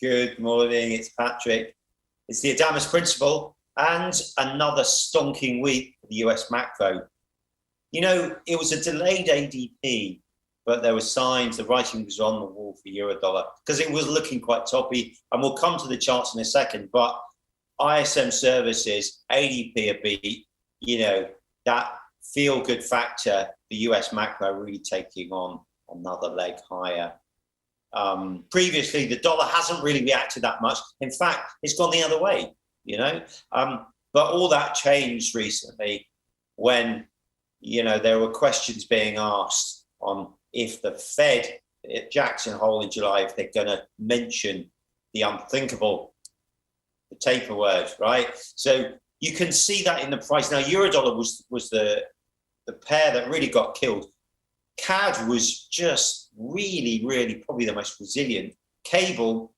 Good morning, it's Patrick. It's the AUDUSD principle and another stonking week for the US macro. You know, it was a delayed ADP, but there were signs, the writing was on the wall for Eurodollar because it was looking quite toppy. And we'll come to the charts in a second, but ISM services, ADP a beat, you know, that feel-good factor, the US macro really taking on another leg higher. Previously, the dollar hasn't really reacted that much. In fact, it's gone the other way, you know. But all that changed recently when, you know, there were questions being asked on if the Fed at Jackson Hole in July, if they're going to mention the unthinkable, the taper word, right? So you can see that in the price. Now, Eurodollar was the pair that really got killed. CAD was just really probably the most resilient. Cable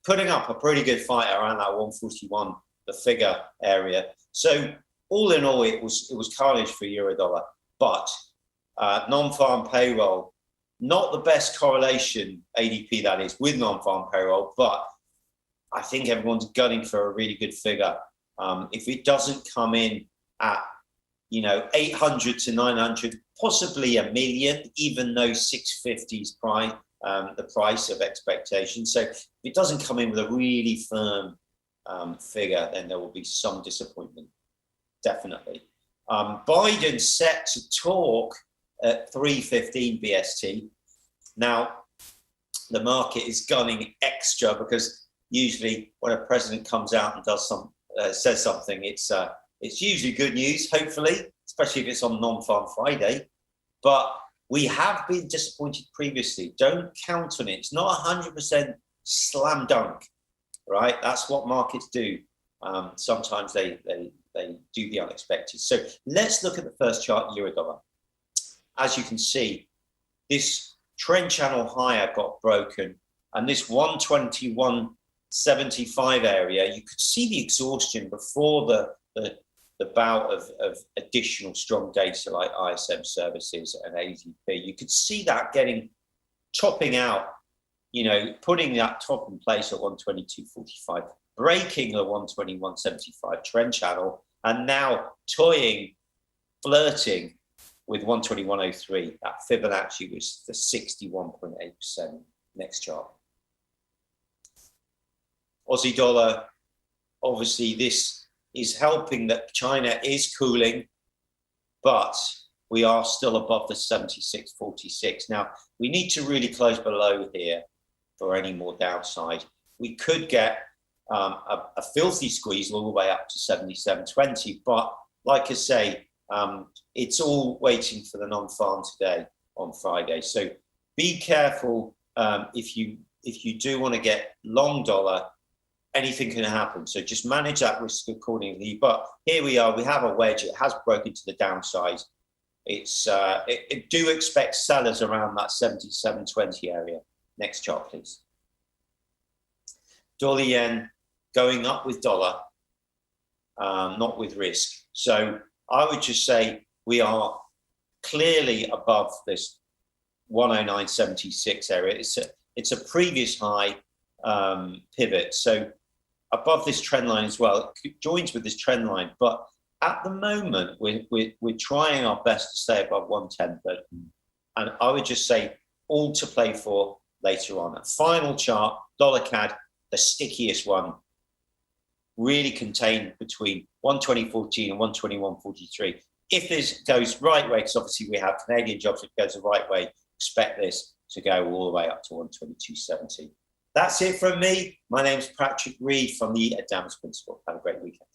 putting up a pretty good fight around that 141, the figure area. So all in all, it was carnage for Eurodollar. But non-farm payroll, not the best correlation, ADP that is, with non-farm payroll, but I think everyone's gunning for a really good figure. If it doesn't come in at, you know, 800 to 900, possibly a million, even though 650 is the price of expectation. So if it doesn't come in with a really firm figure, then there will be some disappointment, definitely. Biden's set to talk at 3:15 BST. Now, the market is gunning extra because usually when a president comes out and does says something, it's usually good news, hopefully, especially if it's on non-farm Friday. But we have been disappointed previously. Don't count on it. It's not 100% slam dunk, right? That's what markets do. Sometimes they do the unexpected. So let's look at the first chart, Eurodollar. As you can see, this trend channel higher got broken, and this 121.75 area, you could see the exhaustion before the bout of additional strong data like ISM services and ADP. You could see that topping out, you know, putting that top in place at 122.45, breaking the 121.75 trend channel, and now flirting with 121.03. That Fibonacci was the 61.8%. Next chart. Aussie dollar, obviously this is helping that China is cooling, but we are still above the 76.46. Now, we need to really close below here for any more downside. We could get a filthy squeeze all the way up to 77.20, but like I say, it's all waiting for the non-farm today on Friday. So be careful if you do want to get long dollar. Anything can happen, so just manage that risk accordingly. But here we are, we have a wedge. It has broken to the downside. Do expect sellers around that 77.20 area. Next chart, please. Dollar yen going up with dollar, not with risk. So I would just say we are clearly above this 109.76 area. It's a previous high pivot. So above this trend line as well, it joins with this trend line, but at the moment we're trying our best to stay above 110, and I would just say all to play for later on. A final chart, dollar CAD, the stickiest one, really contained between 120.14 and 121.43. If this goes right way, because obviously we have Canadian jobs, if it goes the right way, expect this to go all the way up to 122.70. That's it from me. My name's Patrick Reed from the AUDUSD principle. Have a great weekend.